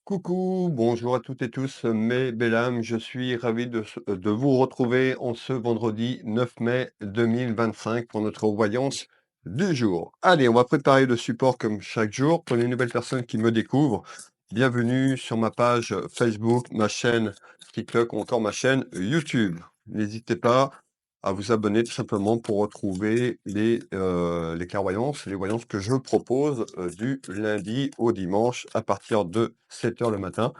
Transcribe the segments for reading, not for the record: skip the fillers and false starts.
Coucou, bonjour à toutes et tous, mes belles âmes, je suis ravi de vous retrouver en ce vendredi 9 mai 2025 pour notre voyance du jour. Allez, on va préparer le support comme chaque jour. Pour les nouvelles personnes qui me découvrent, bienvenue sur ma page Facebook, ma chaîne TikTok ou encore ma chaîne YouTube. N'hésitez pas à vous abonner tout simplement pour retrouver les clairvoyances, les voyances que je propose du lundi au dimanche à partir de 7 heures le matin.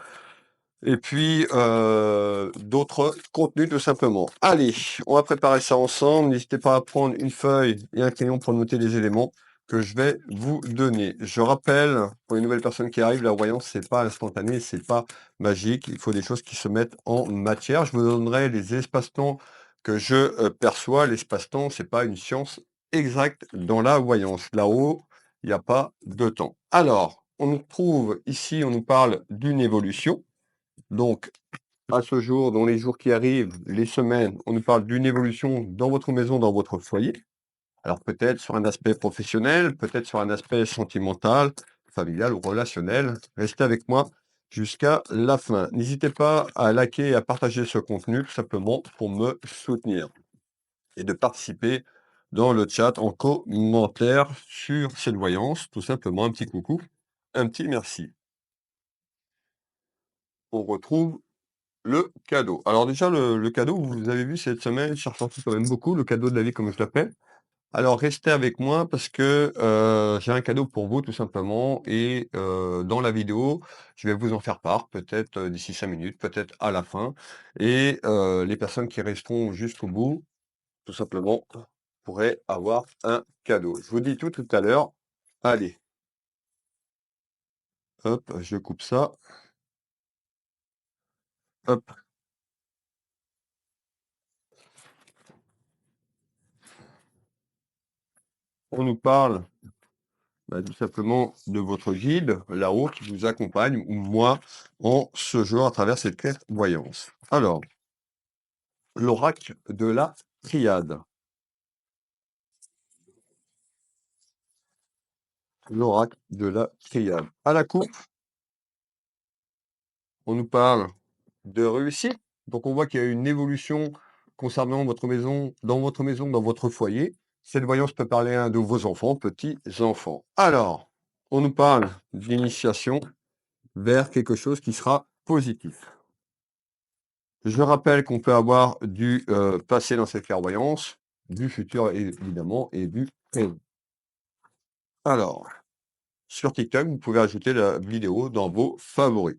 Et puis d'autres contenus tout simplement. Allez, on va préparer ça ensemble. N'hésitez pas à prendre une feuille et un crayon pour noter les éléments que je vais vous donner. Je rappelle, pour les nouvelles personnes qui arrivent, la voyance, c'est pas instantané, c'est pas magique. Il faut des choses qui se mettent en matière. Je vous donnerai les espaces-temps que je perçois. L'espace-temps, c'est pas une science exacte dans la voyance. Là-haut, il n'y a pas de temps. Alors, on nous trouve ici, on nous parle d'une évolution. Donc, à ce jour, dans les jours qui arrivent, les semaines, on nous parle d'une évolution dans votre maison, dans votre foyer. Alors peut-être sur un aspect professionnel, peut-être sur un aspect sentimental, familial ou relationnel. Restez avec moi jusqu'à la fin. N'hésitez pas à liker et à partager ce contenu tout simplement pour me soutenir et de participer dans le chat en commentaire sur cette voyance. Tout simplement un petit coucou, un petit merci. On retrouve le cadeau. Alors déjà, le cadeau, vous avez vu cette semaine, j'ai ressorti quand même beaucoup, le cadeau de la vie comme je l'appelle. Alors restez avec moi parce que j'ai un cadeau pour vous tout simplement et dans la vidéo, je vais vous en faire part, peut-être d'ici 5 minutes, peut-être à la fin. Et les personnes qui resteront jusqu'au bout, tout simplement, pourraient avoir un cadeau. Je vous dis tout à l'heure. Allez, hop, je coupe ça. Hop, on nous parle tout simplement de votre guide là-haut qui vous accompagne, ou moi, en ce jour à travers cette clairvoyance. Alors, l'oracle de la triade. L'oracle de la triade. À la coupe, on nous parle de réussite. Donc, on voit qu'il y a une évolution concernant votre maison, dans votre foyer. Cette voyance peut parler à un de vos enfants, petits-enfants. Alors, on nous parle d'initiation vers quelque chose qui sera positif. Je rappelle qu'on peut avoir du passé dans cette clairvoyance, du futur évidemment et du présent. Alors, sur TikTok, vous pouvez ajouter la vidéo dans vos favoris.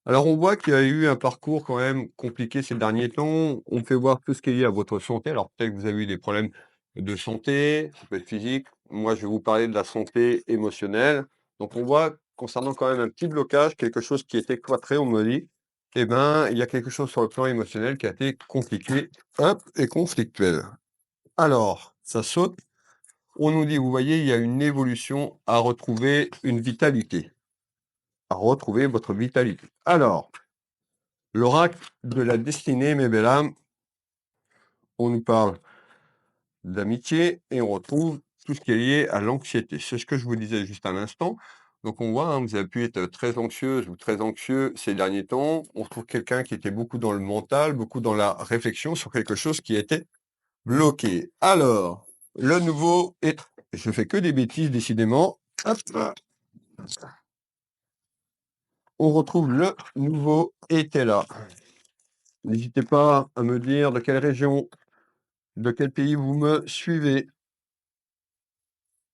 Alors, on voit qu'il y a eu un parcours quand même compliqué ces derniers temps. On fait voir tout ce qui est lié à votre santé. Alors, peut-être que vous avez eu des problèmes de santé, ça peut être physique. Moi, je vais vous parler de la santé émotionnelle. Donc, on voit concernant quand même un petit blocage, quelque chose qui était cloîtré, on me dit. Eh ben, il y a quelque chose sur le plan émotionnel qui a été compliqué, hop, et conflictuel. Alors, ça saute. On nous dit, vous voyez, il y a une évolution à retrouver une vitalité, à retrouver votre vitalité. Alors, l'oracle de la destinée, mes belles âmes, on nous parle d'amitié et on retrouve tout ce qui est lié à l'anxiété. C'est ce que je vous disais juste à l'instant. Donc on voit, vous avez pu être très anxieuse ou très anxieux ces derniers temps. On retrouve quelqu'un qui était beaucoup dans le mental, beaucoup dans la réflexion sur quelque chose qui était bloqué. Alors, le nouveau est... Je fais que des bêtises, décidément. Hop, on retrouve le nouveau était là. N'hésitez pas à me dire de quelle région, de quel pays vous me suivez.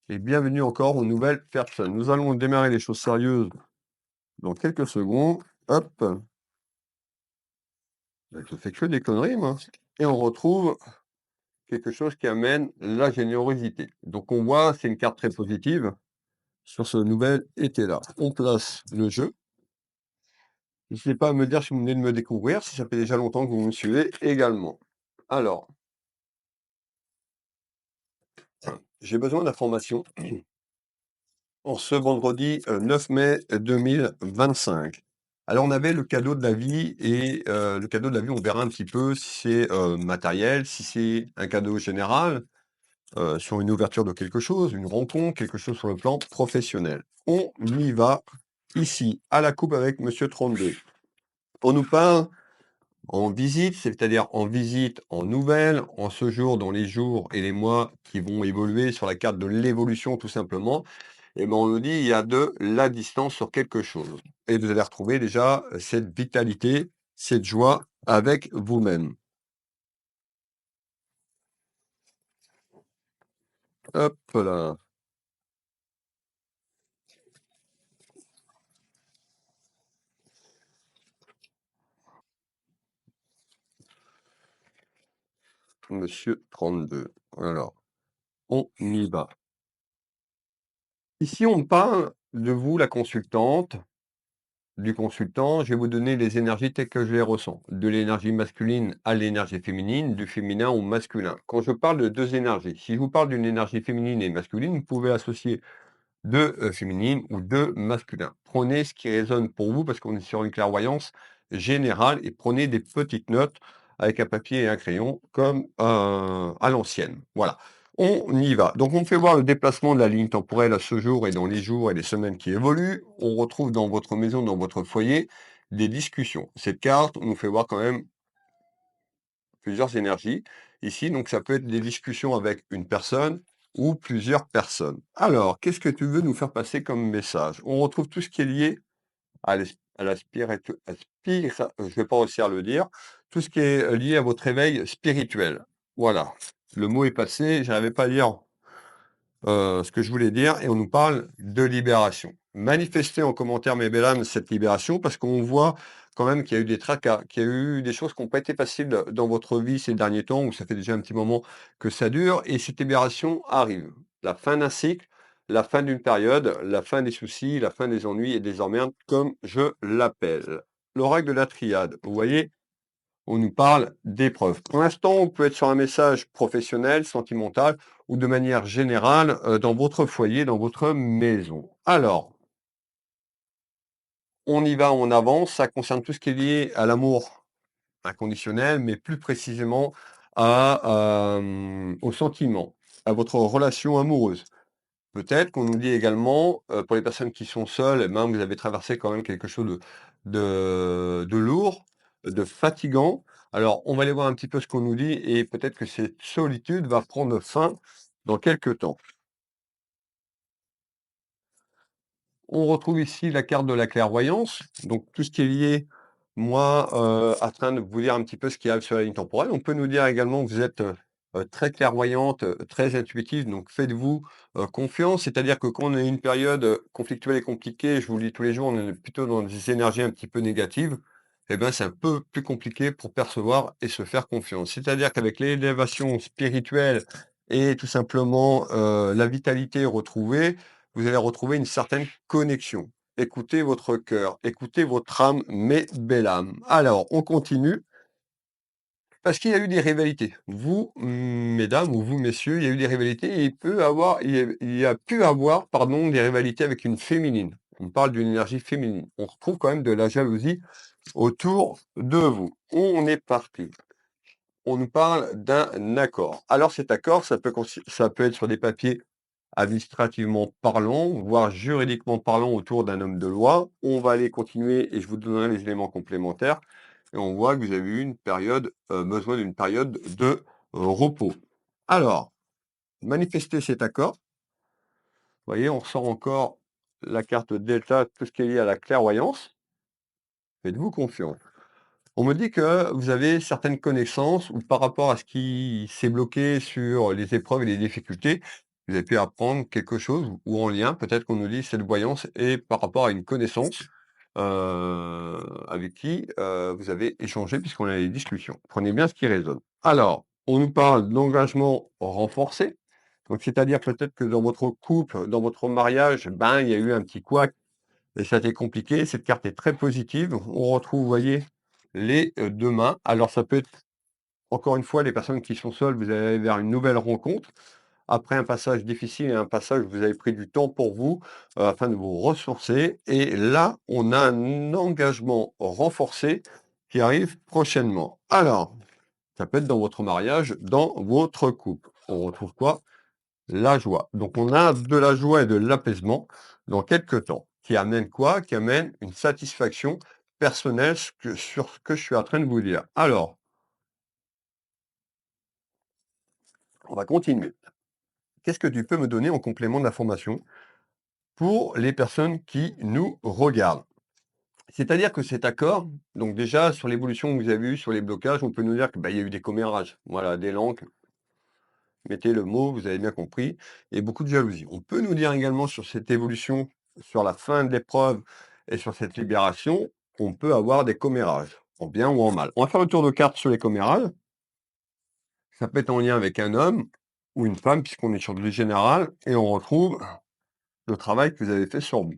Et bienvenue encore aux nouvelles personnes. Nous allons démarrer les choses sérieuses dans quelques secondes. Hop. Je fais que des conneries, moi. Et on retrouve quelque chose qui amène la générosité. Donc on voit, c'est une carte très positive sur ce nouvel été-là. On place le jeu. N'hésitez pas à me dire si vous venez de me découvrir, si ça fait déjà longtemps que vous me suivez également. Alors, j'ai besoin d'informations en ce vendredi 9 mai 2025. Alors on avait le cadeau de la vie et le cadeau de la vie, on verra un petit peu si c'est, matériel, si c'est un cadeau général, sur une ouverture de quelque chose, une rencontre, quelque chose sur le plan professionnel. On y va ici, à la coupe avec monsieur 32. On nous parle en visite, c'est-à-dire en visite, en nouvelles, en séjour dans les jours et les mois qui vont évoluer sur la carte de l'évolution tout simplement. Et ben, on nous dit il y a de la distance sur quelque chose. Et vous allez retrouver déjà cette vitalité, cette joie avec vous-même. Hop là, monsieur 32. Alors, on y va. Ici, on parle de vous, la consultante, du consultant. Je vais vous donner les énergies telles que je les ressens. De l'énergie masculine à l'énergie féminine, du féminin au masculin. Quand je parle de deux énergies, si je vous parle d'une énergie féminine et masculine, vous pouvez associer deux féminines ou deux masculins. Prenez ce qui résonne pour vous parce qu'on est sur une clairvoyance générale et prenez des petites notes avec un papier et un crayon comme à l'ancienne. Voilà, on y va. Donc on fait voir le déplacement de la ligne temporelle à ce jour et dans les jours et les semaines qui évoluent. On retrouve dans votre maison, dans votre foyer, des discussions. Cette carte nous fait voir quand même plusieurs énergies ici, donc ça peut être des discussions avec une personne ou plusieurs personnes. Alors, qu'est-ce que tu veux nous faire passer comme message? On retrouve tout ce qui est lié à la je vais pas réussir à le dire, tout ce qui est lié à votre éveil spirituel. Voilà, le mot est passé, j'arrivais pas à dire ce que je voulais dire et on nous parle de libération. Manifestez en commentaire, mes belles âmes, cette libération parce qu'on voit quand même qu'il y a eu des tracas, qu'il y a eu des choses qui n'ont pas été faciles dans votre vie ces derniers temps, où ça fait déjà un petit moment que ça dure et cette libération arrive. La fin d'un cycle, la fin d'une période, la fin des soucis, la fin des ennuis et des emmerdes, comme je l'appelle. L'oracle de la triade, vous voyez, on nous parle d'épreuves. Pour l'instant, on peut être sur un message professionnel, sentimental ou de manière générale dans votre foyer, dans votre maison. Alors, on y va, on avance. Ça concerne tout ce qui est lié à l'amour inconditionnel, mais plus précisément au sentiment, à votre relation amoureuse. Peut-être qu'on nous dit également, pour les personnes qui sont seules, eh ben, vous avez traversé quand même quelque chose de lourd, de fatigant. Alors, on va aller voir un petit peu ce qu'on nous dit et peut-être que cette solitude va prendre fin dans quelque temps. On retrouve ici la carte de la clairvoyance, donc tout ce qui est lié, moi, afin de vous dire un petit peu ce qui arrive sur la ligne temporelle. On peut nous dire également que vous êtes, très clairvoyante, très intuitive, donc faites-vous, confiance. C'est-à-dire que quand on a une période, conflictuelle et compliquée, je vous le dis tous les jours, on est plutôt dans des énergies un petit peu négatives, et ben, c'est un peu plus compliqué pour percevoir et se faire confiance. C'est-à-dire qu'avec l'élévation spirituelle et tout simplement, la vitalité retrouvée, vous allez retrouver une certaine connexion. Écoutez votre cœur, écoutez votre âme, mes belles âmes. Alors, on continue parce qu'il y a eu des rivalités. Vous, mesdames, ou vous, messieurs, il y a eu des rivalités et il y a pu avoir, pardon, des rivalités avec une féminine. On parle d'une énergie féminine. On retrouve quand même de la jalousie autour de vous. On est parti. On nous parle d'un accord. Alors cet accord, ça peut être sur des papiers administrativement parlant, voire juridiquement parlant autour d'un homme de loi. On va aller continuer et je vous donnerai les éléments complémentaires. Et on voit que vous avez eu une période, besoin d'une période de repos. Alors, manifester cet accord. Vous voyez, on ressort encore la carte Delta, tout ce qui est lié à la clairvoyance. Faites-vous confiance. On me dit que vous avez certaines connaissances ou par rapport à ce qui s'est bloqué sur les épreuves et les difficultés, vous avez pu apprendre quelque chose ou en lien, peut-être qu'on nous dit cette voyance est par rapport à une connaissance avec qui vous avez échangé puisqu'on a des discussions. Prenez bien ce qui résonne. Alors, on nous parle d'engagement renforcé. Donc, c'est-à-dire peut-être que dans votre couple, dans votre mariage, ben, il y a eu un petit couac et ça a été compliqué. Cette carte est très positive. On retrouve, vous voyez, les 2 mains. Alors ça peut être, encore une fois, les personnes qui sont seules, vous allez aller vers une nouvelle rencontre, après un passage difficile et un passage où vous avez pris du temps pour vous, afin de vous ressourcer et là, on a un engagement renforcé qui arrive prochainement. Alors, ça peut être dans votre mariage, dans votre couple. On retrouve quoi? La joie. Donc on a de la joie et de l'apaisement dans quelque temps, qui amène quoi? Qui amène une satisfaction personnelle sur ce que je suis en train de vous dire. Alors, on va continuer. Qu'est-ce que tu peux me donner en complément d'information pour les personnes qui nous regardent? C'est-à-dire que cet accord, donc déjà sur l'évolution que vous avez eue sur les blocages, on peut nous dire que, bah, il y a eu des commérages, voilà, des langues, mettez le mot, vous avez bien compris, et beaucoup de jalousie. On peut nous dire également sur cette évolution, sur la fin de l'épreuve et sur cette libération, qu'on peut avoir des commérages, en bien ou en mal. On va faire le tour de cartes sur les commérages. Ça peut être en lien avec un homme ou une femme, puisqu'on est sur du général, et on retrouve le travail que vous avez fait sur vous.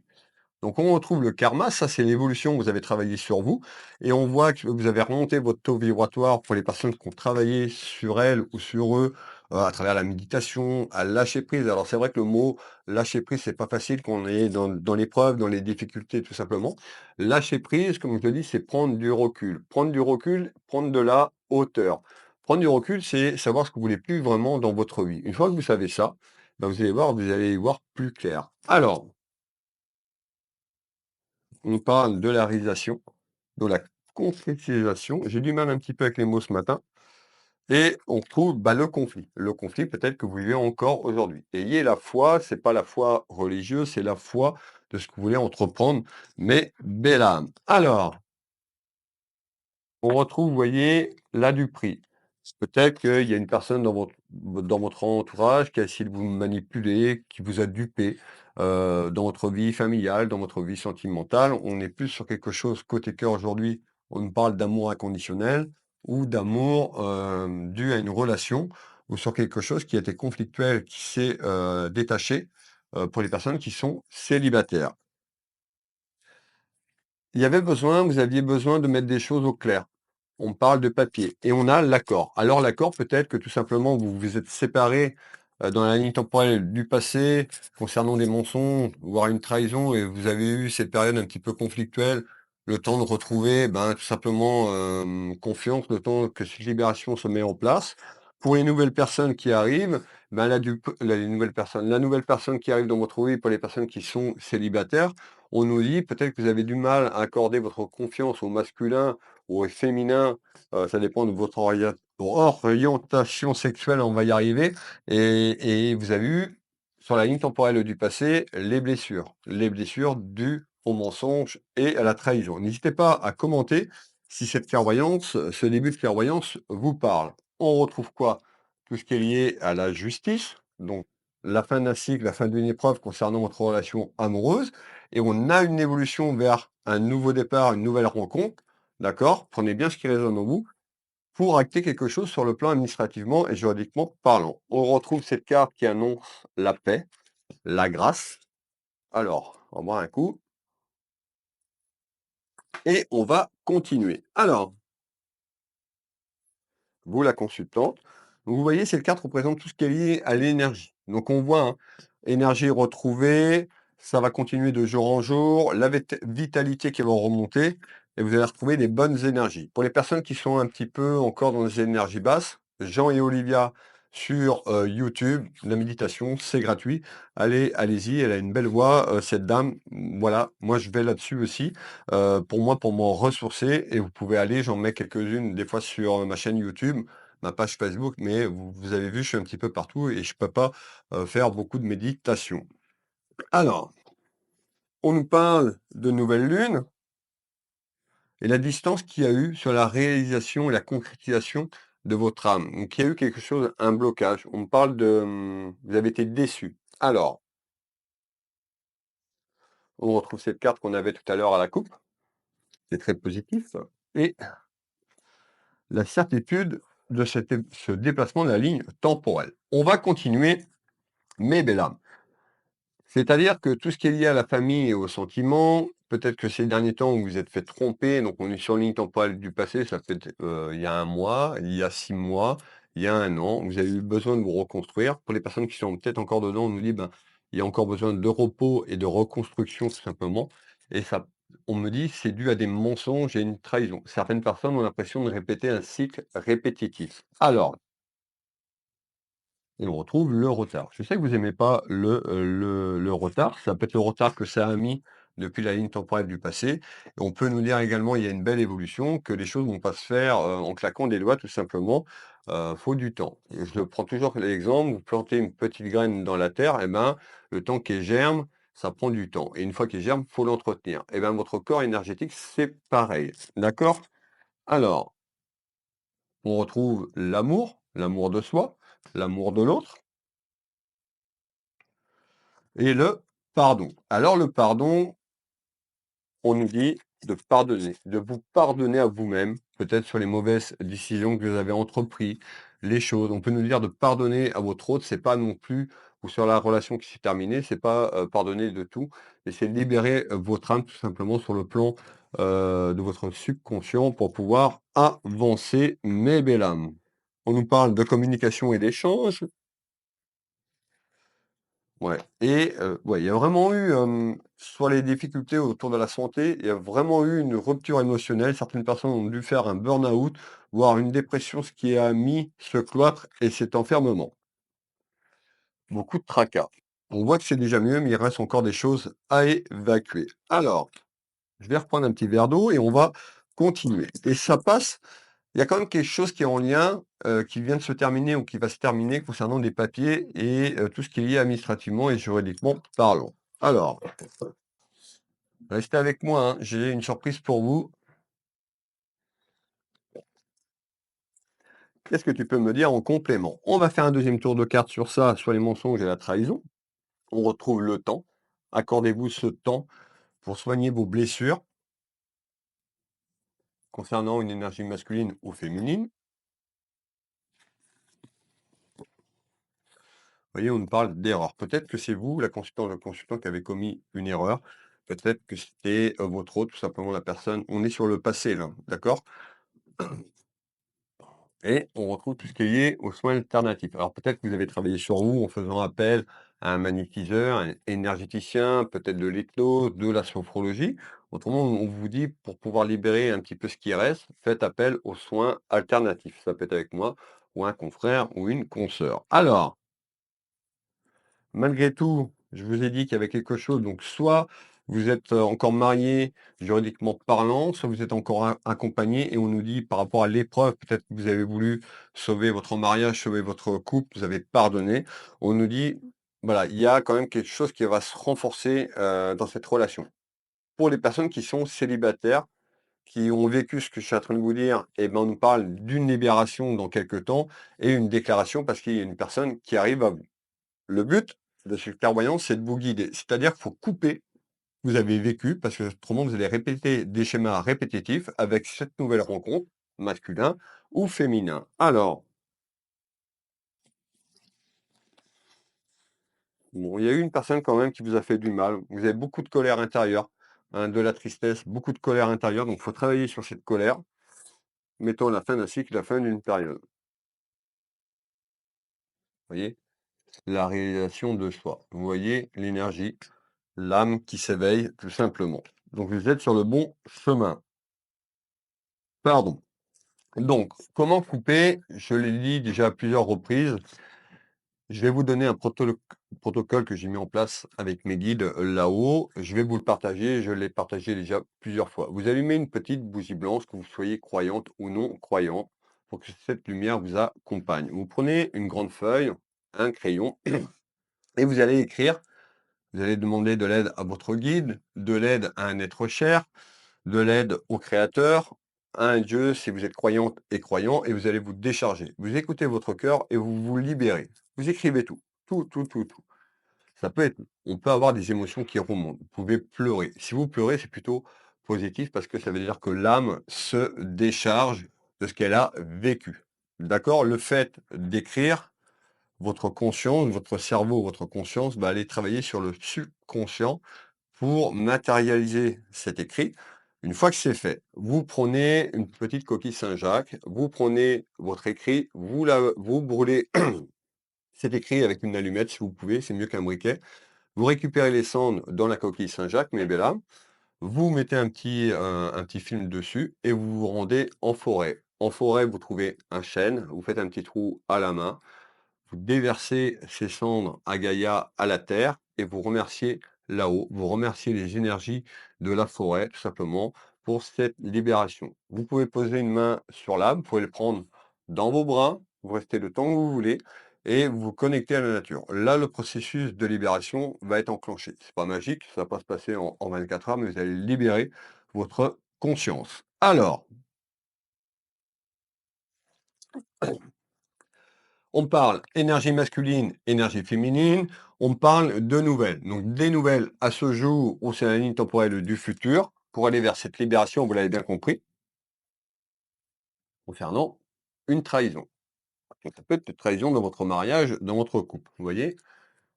Donc on retrouve le karma, ça c'est l'évolution, vous avez travaillé sur vous, et on voit que vous avez remonté votre taux vibratoire pour les personnes qui ont travaillé sur elles ou sur eux, à travers la méditation, à lâcher prise. Alors c'est vrai que le mot lâcher prise, c'est pas facile quand on est dans l'épreuve, dans les difficultés tout simplement. Lâcher prise, comme je le dis, c'est prendre du recul. Prendre du recul, prendre de la hauteur. Prendre du recul, c'est savoir ce que vous voulez plus vraiment dans votre vie. Une fois que vous savez ça, ben vous allez y voir plus clair. Alors, on parle de la réalisation, de la concrétisation. J'ai du mal un petit peu avec les mots ce matin. Et on trouve bah, le conflit. Le conflit peut-être que vous vivez encore aujourd'hui. Ayez la foi, c'est pas la foi religieuse, c'est la foi de ce que vous voulez entreprendre, mais belle âme. Alors, on retrouve, vous voyez, là du prix. Peut-être qu'il y a une personne dans votre entourage qui a essayé de vous manipuler, qui vous a dupé, dans votre vie familiale, dans votre vie sentimentale. On est plus sur quelque chose côté cœur aujourd'hui, on nous parle d'amour inconditionnel ou d'amour, dû à une relation ou sur quelque chose qui a été conflictuel, qui s'est, détaché, pour les personnes qui sont célibataires. Il y avait besoin Vous aviez besoin de mettre des choses au clair. On parle de papier et on a l'accord. Alors l'accord, peut-être que tout simplement vous vous êtes séparés, dans la ligne temporelle du passé concernant des mensonges, voire une trahison et vous avez eu cette période un petit peu conflictuelle, le temps de retrouver, ben, tout simplement, confiance, le temps que cette libération se met en place. Pour les nouvelles personnes qui arrivent, ben, la nouvelle personne qui arrive dans votre vie, pour les personnes qui sont célibataires, on nous dit peut-être que vous avez du mal à accorder votre confiance au masculin ou au féminin, ça dépend de votre orientation sexuelle, on va y arriver et vous avez eu, sur la ligne temporelle du passé, les blessures dues au mensonge et à la trahison. N'hésitez pas à commenter si cette clairvoyance, ce début de clairvoyance vous parle. On retrouve quoi? Tout ce qui est lié à la justice, donc la fin d'un cycle, la fin d'une épreuve concernant votre relation amoureuse et on a une évolution vers un nouveau départ, une nouvelle rencontre. D'accord? Prenez bien ce qui résonne en vous pour acter quelque chose sur le plan administrativement et juridiquement parlant. On retrouve cette carte qui annonce la paix, la grâce. Alors, on va boire un coup et on va continuer. Alors, vous la consultante. Donc, vous voyez, cette carte représente tout ce qui est lié à l'énergie. Donc on voit, hein, énergie retrouvée, ça va continuer de jour en jour, la vitalité qui va remonter et vous allez retrouver des bonnes énergies. Pour les personnes qui sont un petit peu encore dans les énergies basses, Jean et Olivia sur YouTube, la méditation, c'est gratuit. Allez-y, elle a une belle voix, cette dame. Voilà, moi je vais là-dessus aussi. Pour moi, pour m'en ressourcer et vous pouvez aller, j'en mets quelques-unes des fois sur ma chaîne YouTube, ma page Facebook, mais vous avez vu, je suis un petit peu partout et je peux pas, faire beaucoup de méditation. Alors, on nous parle de nouvelle lune et la distance qu'il y a eu sur la réalisation et la concrétisation de votre âme. Donc il y a eu quelque chose, un blocage. On me parle de, vous avez été déçu. Alors, on retrouve cette carte qu'on avait tout à l'heure à la coupe, c'est très positif et la certitude de ce déplacement de la ligne temporelle. On va continuer, mais belle âme. C'est-à-dire que tout ce qui est lié à la famille et aux sentiments, peut-être que ces derniers temps, vous vous êtes fait tromper, donc on est sur une ligne temporelle du passé, ça peut être il y a 1 mois, il y a 6 mois, il y a 1 an, vous avez eu besoin de vous reconstruire. Pour les personnes qui sont peut-être encore dedans, on nous dit: «Ben, il y a encore besoin de repos et de reconstruction tout simplement» et ça on me dit: «C'est dû à des mensonges et une trahison». Certaines personnes ont l'impression de répéter un cycle répétitif. Alors et on retrouve le retard. Je sais que vous aimez pas le retard. Ça peut être le retard que ça a mis depuis la ligne temporelle du passé. Et on peut nous dire également, il y a une belle évolution, que les choses vont pas se faire, en claquant des doigts tout simplement. Faut du temps. Et je prends toujours l'exemple, vous plantez une petite graine dans la terre, et ben, le temps qu'elle germe, ça prend du temps. Et une fois qu'elle germe, faut l'entretenir. Et ben, votre corps énergétique, c'est pareil. D'accord? Alors, on retrouve l'amour de soi, l'amour de l'autre et le pardon. Alors le pardon, on nous dit de pardonner, de vous pardonner à vous-même, peut-être sur les mauvaises décisions que vous avez entrepris, les choses. On peut nous dire de pardonner à votre autre, c'est pas non plus ou sur la relation qui s'est terminée, c'est pas, pardonner de tout, mais c'est libérer, votre âme tout simplement sur le plan, de votre subconscient pour pouvoir avancer, mes belles âmes. On nous parle de communication et d'échange. Ouais et ouais, il y a vraiment eu, sur les difficultés autour de la santé, il y a vraiment eu une rupture émotionnelle. Certaines personnes ont dû faire un burn-out, voire une dépression, ce qui a mis ce cloître et cet enfermement. Beaucoup de tracas. On voit que c'est déjà mieux, mais il reste encore des choses à évacuer. Alors, je vais reprendre un petit verre d'eau et on va continuer et ça passe il y a quand même quelque chose qui est en lien, qui vient de se terminer ou qui va se terminer concernant des papiers et tout ce qui est lié administrativement et juridiquement parlant. Alors, restez avec moi, hein, j'ai une surprise pour vous. Qu'est-ce que tu peux me dire en complément? On va faire un deuxième tour de cartes sur ça, sur les mensonges et la trahison. On retrouve le temps. Accordez-vous ce temps pour soigner vos blessures concernant une énergie masculine ou féminine. Voyez, on nous parle d'erreur. Peut-être que c'est vous, la consultante, le consultant qui avez commis une erreur. Peut-être que c'était votre autre, tout simplement la personne. On est sur le passé, là, d'accord? Et on retrouve tout ce qui est lié aux soins alternatifs. Alors peut-être que vous avez travaillé sur vous en faisant appel à un magnétiseur, un énergéticien, peut-être de l'hypnose, de la sophrologie. Autrement, on vous dit, pour pouvoir libérer un petit peu ce qui reste, faites appel aux soins alternatifs. Ça peut être avec moi, ou un confrère, ou une consoeur. Alors, malgré tout, je vous ai dit qu'il y avait quelque chose, donc soit vous êtes, encore marié juridiquement parlant, soit vous êtes encore accompagné et on nous dit par rapport à l'épreuve, peut-être que vous avez voulu sauver votre mariage, sauver votre couple, vous avez pardonné. On nous dit, voilà, il y a quand même quelque chose qui va se renforcer, dans cette relation. Pour les personnes qui sont célibataires, qui ont vécu ce que je suis en train de vous dire, et ben, on nous parle d'une libération dans quelque temps et une déclaration parce qu'il y a une personne qui arrive à vous. Le but de cette clairvoyance, c'est de vous guider. C'est-à-dire qu'il faut couper ce que vous avez vécu parce que autrement vous allez répéter des schémas répétitifs avec cette nouvelle rencontre, masculin ou féminin. Alors, bon, il y a eu une personne quand même qui vous a fait du mal. Vous avez beaucoup de colère intérieure, hein, de la tristesse, beaucoup de colère intérieure. Donc, il faut travailler sur cette colère. Mettons la fin d'un cycle, la fin d'une période. Vous voyez? La réalisation de soi. Vous voyez l'énergie, l'âme qui s'éveille, tout simplement. Donc, vous êtes sur le bon chemin. Pardon. Donc, comment couper? Je l'ai dit déjà à plusieurs reprises. Je vais vous donner un protocole que j'ai mis en place avec mes guides là-haut. Je vais vous le partager. Je l'ai partagé déjà plusieurs fois. Vous allumez une petite bougie blanche, que vous soyez croyante ou non croyant, pour que cette lumière vous accompagne. Vous prenez une grande feuille, un crayon, et vous allez écrire. Vous allez demander de l'aide à votre guide, de l'aide à un être cher, de l'aide au créateur, à un Dieu si vous êtes croyante et croyant, et vous allez vous décharger. Vous écoutez votre cœur et vous vous libérez. Vous écrivez tout, tout, tout, tout, tout. Ça peut être, on peut avoir des émotions qui remontent. Vous pouvez pleurer. Si vous pleurez, c'est plutôt positif parce que ça veut dire que l'âme se décharge de ce qu'elle a vécu. D'accord? Le fait d'écrire, votre conscience, votre cerveau, votre conscience va aller travailler sur le subconscient pour matérialiser cet écrit. Une fois que c'est fait, vous prenez une petite coquille Saint-Jacques, vous prenez votre écrit, vous brûlez cet écrit avec une allumette si vous pouvez, c'est mieux qu'un briquet. Vous récupérez les cendres dans la coquille Saint-Jacques, mais bella, vous mettez un petit film dessus et vous vous rendez en forêt. En forêt, vous trouvez un chêne, vous faites un petit trou à la main, vous déversez ces cendres à Gaïa, à la terre, et vous remerciez là-haut, vous remerciez les énergies de la forêt, tout simplement, pour cette libération. Vous pouvez poser une main sur l'arbre, vous pouvez le prendre dans vos bras, vous restez le temps que vous voulez, et vous vous connectez à la nature. Là, le processus de libération va être enclenché. C'est pas magique, ça va pas se passer en 24 heures, mais vous allez libérer votre conscience. Alors, on parle énergie masculine, énergie féminine, on parle de nouvelles. Donc des nouvelles à ce jour où c'est la ligne temporelle du futur pour aller vers cette libération, vous l'avez bien compris, concernant une trahison. Donc ça peut être une trahison dans votre mariage, dans votre couple. Vous voyez,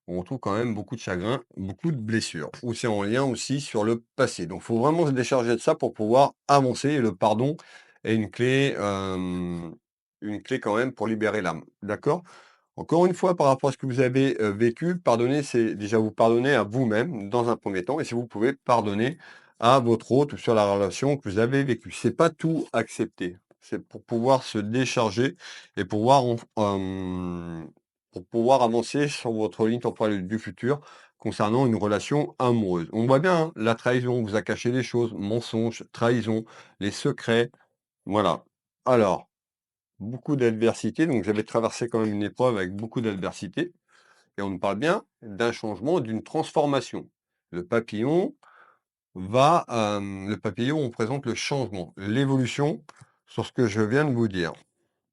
on retrouve quand même beaucoup de chagrin, beaucoup de blessures. Ou c'est en lien aussi sur le passé. Donc il faut vraiment se décharger de ça pour pouvoir avancer. Et le pardon est une clé quand même pour libérer l'âme. D'accord? Encore une fois, par rapport à ce que vous avez, vécu, pardonner, c'est déjà vous pardonner à vous-même dans un premier temps et si vous pouvez pardonner à votre autre ou sur la relation que vous avez vécue. C'est pas tout accepter, c'est pour pouvoir se décharger et pour pouvoir avancer sur votre ligne temporelle du futur concernant une relation amoureuse. On voit bien, hein, la trahison, on vous a caché des choses, mensonges, trahison, les secrets, voilà. Alors beaucoup d'adversité, donc j'avais traversé quand même une épreuve avec beaucoup d'adversité et on me parle bien d'un changement, d'une transformation. Le papillon le papillon représente le changement, l'évolution sur ce que je viens de vous dire.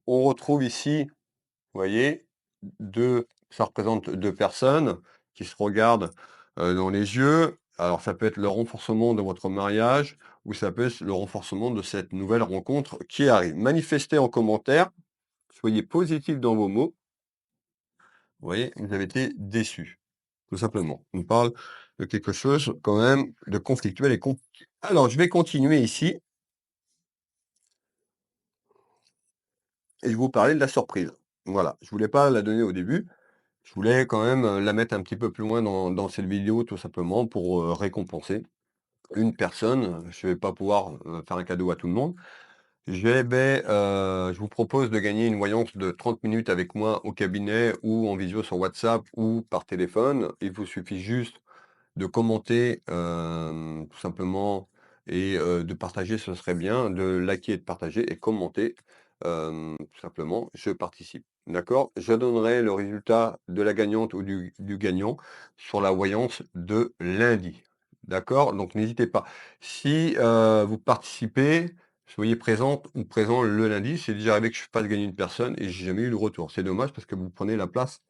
On retrouve ici, vous voyez, ça représente 2 personnes qui se regardent, dans les yeux. Alors ça peut être le renforcement de votre mariage ou ça peut être le renforcement de cette nouvelle rencontre qui arrive. Manifestez en commentaire. Soyez positif dans vos mots. Vous voyez, vous avez été déçu, tout simplement. On parle de quelque chose quand même de conflictuel et compliqué. Alors, je vais continuer ici et je vais vous parler de la surprise. Voilà, je voulais pas la donner au début. Je voulais quand même la mettre un petit peu plus loin dans cette vidéo, tout simplement, pour récompenser une personne. Je vais pas pouvoir faire un cadeau à tout le monde. Je vous propose de gagner une voyance de 30 minutes avec moi au cabinet ou en visio sur WhatsApp ou par téléphone. Il vous suffit juste de commenter, tout simplement et de partager, ce serait bien, de liker et de partager et commenter, tout simplement: «Je participe». D'accord? Je donnerai le résultat de la gagnante ou du gagnant sur la voyance de lundi. D'accord? Donc n'hésitez pas. Si, vous participez, soyez présente ou présent le lundi. C'est déjà arrivé que je fasse gagner une personne et j'ai jamais eu de retour. C'est dommage parce que vous prenez la place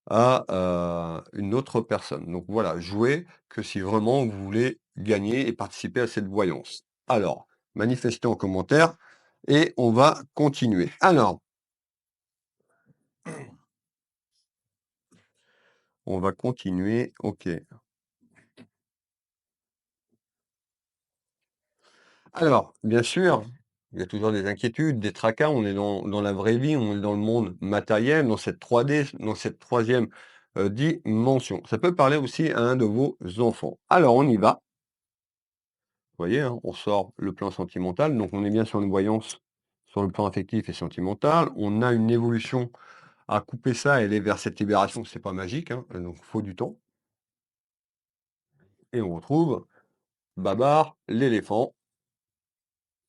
à, une autre personne. Donc voilà, jouez que si vraiment vous voulez gagner et participer à cette voyance. Alors, manifestez en commentaire et on va continuer. Alors, on va continuer, OK. Alors, bien sûr, il y a toujours des inquiétudes, des tracas, on est dans la vraie vie, on est dans le monde matériel, dans cette 3D, dans cette troisième dimension. Ça peut parler aussi à un de vos enfants. Alors, on y va. Vous voyez, hein, on sort le plan sentimental, donc on est bien sur une voyance sur le plan affectif et sentimental. On a une évolution à couper ça et aller vers cette libération, c'est pas magique, hein, donc il faut du temps. Et on retrouve Babar, l'éléphant,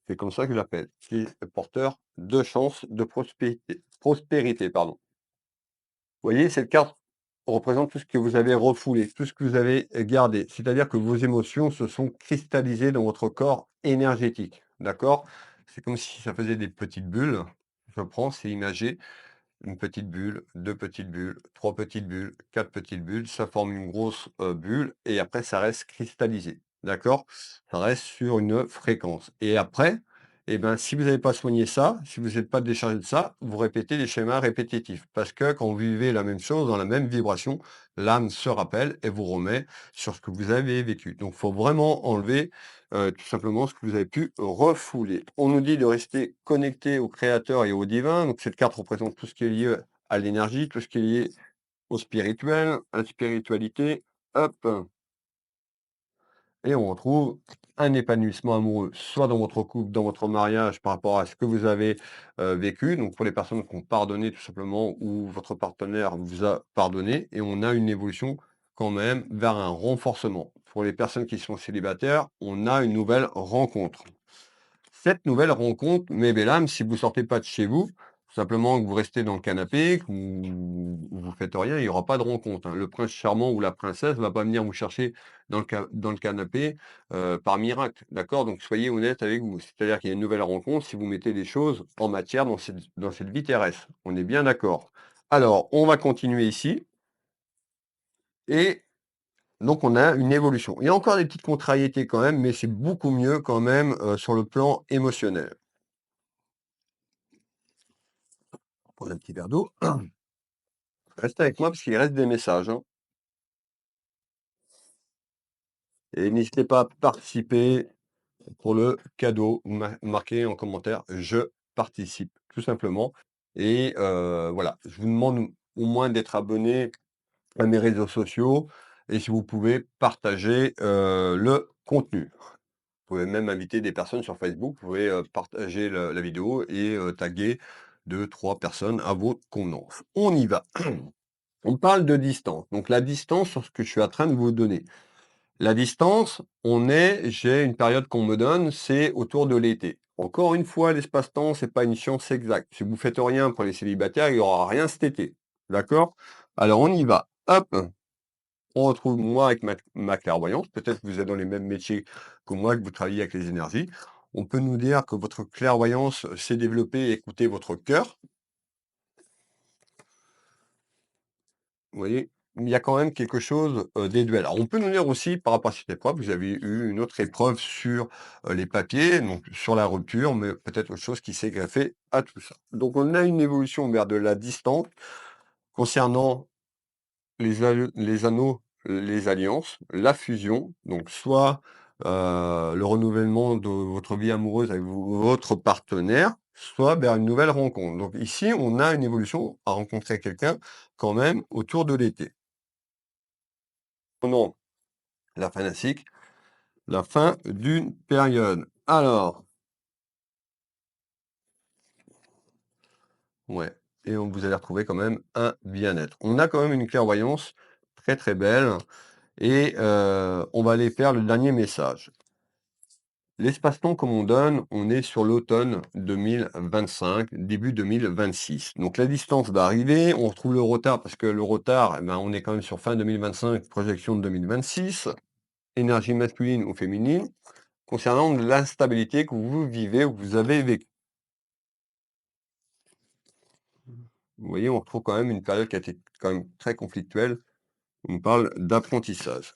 c'est comme ça que je l'appelle, qui est porteur de chance, de prospérité, pardon. Vous voyez, cette carte représente tout ce que vous avez refoulé, tout ce que vous avez gardé. C'est-à-dire que vos émotions se sont cristallisées dans votre corps énergétique. D'accord? C'est comme si ça faisait des petites bulles. Je prends, c'est imagé. Une petite bulle, 2 petites bulles, 3 petites bulles, 4 petites bulles, ça forme une grosse, bulle et après ça reste cristallisé, d'accord? Ça reste sur une fréquence et après, et ben, si vous n'avez pas soigné ça, si vous n'êtes pas déchargé de ça, vous répétez des schémas répétitifs parce que quand vous vivez la même chose, dans la même vibration, l'âme se rappelle et vous remet sur ce que vous avez vécu. Donc il faut vraiment enlever, tout simplement ce que vous avez pu refouler. On nous dit de rester connecté au créateur et au divin, donc cette carte représente tout ce qui est lié à l'énergie, tout ce qui est lié au spirituel, à la spiritualité. Hop! Et on retrouve un épanouissement amoureux, soit dans votre couple, dans votre mariage, par rapport à ce que vous avez, vécu. Donc pour les personnes qui ont pardonné tout simplement ou votre partenaire vous a pardonné et on a une évolution quand même vers un renforcement. Pour les personnes qui sont célibataires, on a une nouvelle rencontre. Cette nouvelle rencontre, mes belles âmes, si vous sortez pas de chez vous, simplement que vous restez dans le canapé, que vous faites rien, il y aura pas de rencontre, hein. Le prince charmant ou la princesse va pas venir vous chercher dans le canapé, par miracle, d'accord? Donc soyez honnête avec vous. C'est-à-dire qu'il y a une nouvelle rencontre si vous mettez les choses en matière dans cette vie terrestre. On est bien d'accord? Alors, on va continuer ici et donc on a une évolution. Il y a encore des petites contrariétés quand même, mais c'est beaucoup mieux quand même, sur le plan émotionnel. Prendre un petit verre d'eau. Restez avec moi parce qu'il reste des messages, hein. Et n'hésitez pas à participer pour le cadeau. Marquez en commentaire «Je participe», tout simplement. Et voilà, je vous demande au moins d'être abonné à mes réseaux sociaux et si vous pouvez partager, le contenu. Vous pouvez même inviter des personnes sur Facebook, vous pouvez, partager le la vidéo et taguer 2-3 personnes à votre convenance. On y va. On parle de distance. Donc la distance sur ce que je suis en train de vous donner. La distance, j'ai une période qu'on me donne, c'est autour de l'été. Encore une fois, l'espace-temps, c'est pas une science exacte. Si vous faites rien pour les célibataires, il y aura rien cet été. D'accord? Alors on y va. Hop, on retrouve moi avec ma clairvoyance. Peut-être que vous êtes dans les mêmes métiers que moi, que vous travaillez avec les énergies. On peut nous dire que votre clairvoyance s'est développée, écoutez votre cœur. Vous voyez? Il y a quand même quelque chose, déduit. Alors on peut nous dire aussi par rapport à cette épreuve, vous avez eu une autre épreuve sur, les papiers, donc sur la rupture, mais peut-être autre chose qui s'est greffé à tout ça. Donc on a une évolution vers de la distance concernant les anneaux, les alliances, la fusion, donc soit, le renouvellement de votre vie amoureuse avec votre partenaire, soit vers une nouvelle rencontre. Donc ici, on a une évolution à rencontrer quelqu'un quand même autour de l'été. Prenons la fin d'un cycle, la fin d'une période. Alors, ouais, et on vous allez retrouver quand même un bien-être. On a quand même une clairvoyance très, très belle et on va aller faire le dernier message. L'espace-temps comme on donne, on est sur l'automne 2025, début 2026. Donc la distance va arriver, on retrouve le retard parce que le retard, eh ben, on est quand même sur fin 2025, projection de 2026, énergie masculine ou féminine, concernant l'instabilité que vous vivez ou que vous avez vécue. Vous voyez, on retrouve quand même une période qui a été quand même très conflictuelle. On parle d'apprentissage.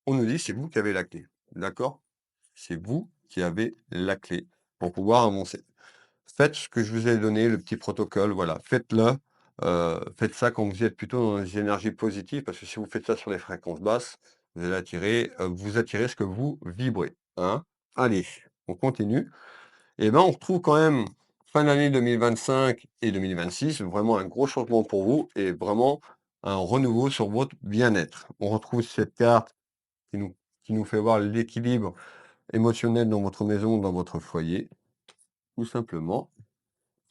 On nous dit c'est vous qui avez la clé. D'accord? C'est vous qui avez la clé pour pouvoir avancer. Faites ce que je vous ai donné, le petit protocole, voilà, faites-le. Faites ça quand vous êtes plutôt dans les énergies positives, parce que si vous faites ça sur les fréquences basses, vous allez vous attirez ce que vous vibrez, hein. Allez, on continue. Et ben, on retrouve quand même fin d'année 2025 et 2026, vraiment un gros changement pour vous et vraiment un renouveau sur votre bien-être. On retrouve cette carte qui nous qui nous fait voir l'équilibre émotionnel dans votre maison, dans votre foyer, tout simplement.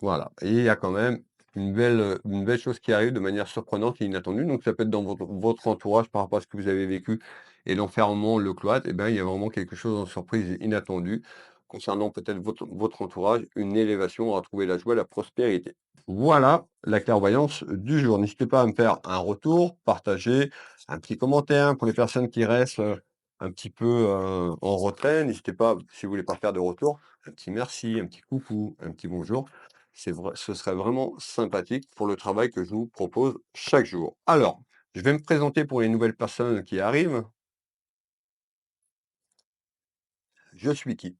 Voilà, et il y a quand même une belle chose qui arrive de manière surprenante et inattendue. Donc ça peut être dans votre entourage par rapport à ce que vous avez vécu et l'enfermement, le cloître, et ben, il y a vraiment quelque chose en surprise et inattendu concernant peut-être votre entourage, une élévation, à retrouver la joie, la prospérité. Voilà la clairvoyance du jour. N'hésitez pas à me faire un retour, partager, un petit commentaire pour les personnes qui restent, un petit peu, en retrait. N'hésitez pas, si vous voulez pas faire de retour, un petit merci, un petit coucou, un petit bonjour. Ce serait vraiment sympathique pour le travail que je vous propose chaque jour. Alors, je vais me présenter pour les nouvelles personnes qui arrivent. Je suis qui?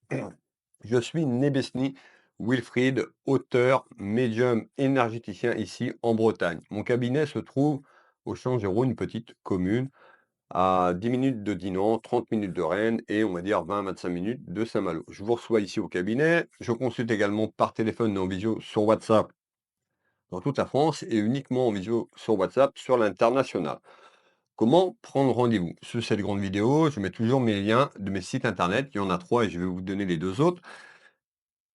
Je suis Nebesni Wilfried, auteur, médium, énergéticien ici en Bretagne. Mon cabinet se trouve au Champ-Géraud, une petite commune à 10 minutes de Dinan, 30 minutes de Rennes et on va dire 20-25 minutes de Saint-Malo. Je vous reçois ici au cabinet. Je consulte également par téléphone et en visio sur WhatsApp dans toute la France et uniquement en visio sur WhatsApp sur l'international. Comment prendre rendez-vous? Sous cette grande vidéo, je mets toujours mes liens de mes sites internet. Il y en a 3 et je vais vous donner les 2 autres.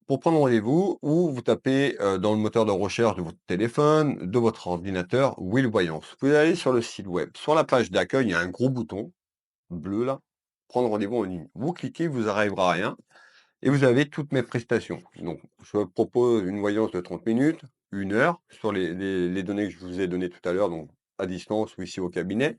Pour prendre rendez-vous, ou vous tapez dans le moteur de recherche de votre téléphone, de votre ordinateur, Will Voyance. Vous pouvez aller sur le site web. Sur la page d'accueil, il y a un gros bouton bleu là, prendre rendez-vous en ligne. Vous cliquez, vous arrivera à rien et vous avez toutes mes prestations. Donc, je propose une voyance de 30 minutes, 1 heure, sur les données que je vous ai données tout à l'heure, donc à distance ou ici au cabinet.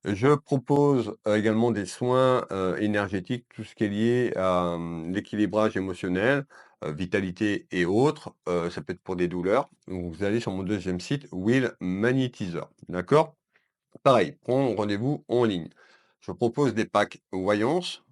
Je propose également des soins énergétiques, tout ce qui est lié à l'équilibrage émotionnel, vitalité et autres. Ça peut être pour des douleurs. Donc, vous allez sur mon deuxième site, Will Magnétiseur. D'accord? Pareil, prendre rendez-vous en ligne. Je propose des packs voyance,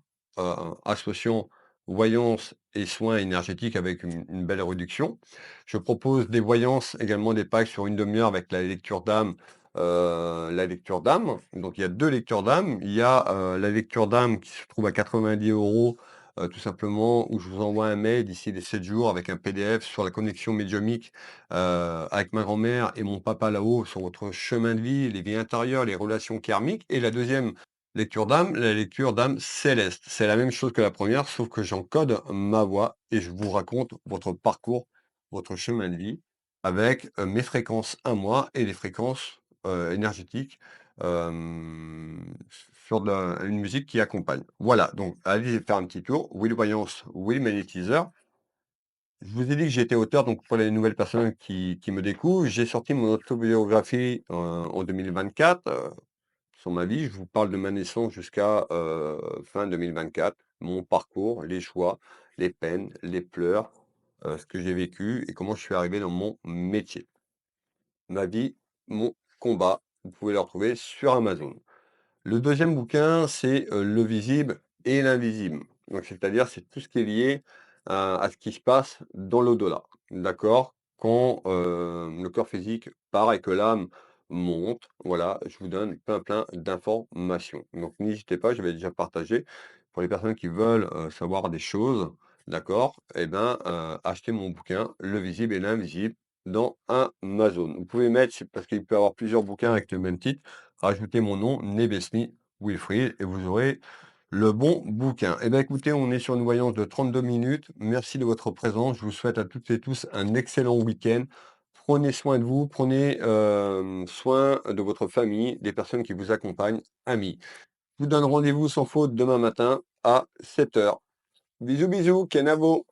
associant voyance et soins énergétiques avec une belle réduction. Je propose des voyances, également des packs sur 1/2 heure avec la lecture d'âme. Donc il y a 2 lectures d'âme. Il y a, la lecture d'âme qui se trouve à 90 €, tout simplement, où je vous envoie un mail d'ici les 7 jours avec un PDF sur la connexion médiumnique avec ma grand-mère et mon papa là-haut sur votre chemin de vie, les vies intérieures, les relations karmiques. Et la deuxième lecture d'âme, la lecture d'âme céleste. C'est la même chose que la première, sauf que j'encode ma voix et je vous raconte votre parcours, votre chemin de vie avec mes fréquences à moi et les fréquences énergétiques sur une musique qui accompagne. Voilà, donc allez faire un petit tour. Will Voyance, Will Magnétiseur. Je vous ai dit que j'étais auteur, donc pour les nouvelles personnes qui me découvrent, j'ai sorti mon autobiographie en 2024 sur ma vie. Je vous parle de ma naissance jusqu'à fin 2024, mon parcours, les choix, les peines, les pleurs, ce que j'ai vécu et comment je suis arrivé dans mon métier. Ma vie, mon combat. Vous pouvez le retrouver sur Amazon. Le deuxième bouquin, c'est Le visible et l'invisible. Donc, c'est-à-dire, c'est tout ce qui est lié à ce qui se passe dans l'au-delà. D'accord? Quand le corps physique part et que l'âme monte, voilà, je vous donne plein d'informations. Donc, n'hésitez pas, je vais déjà partager pour les personnes qui veulent savoir des choses, d'accord? Eh bien, achetez mon bouquin, Le visible et l'invisible, dans Amazon. Vous pouvez mettre, c'est parce qu'il peut y avoir plusieurs bouquins avec le même titre, rajoutez mon nom, Nebesni Wilfried, et vous aurez le bon bouquin. Eh bien, écoutez, on est sur une voyance de 32 minutes. Merci de votre présence. Je vous souhaite à toutes et tous un excellent week-end. Prenez soin de vous, prenez soin de votre famille, des personnes qui vous accompagnent, amis. Je vous donne rendez-vous sans faute demain matin à 7 heures. Bisous, bisous, Kenavo.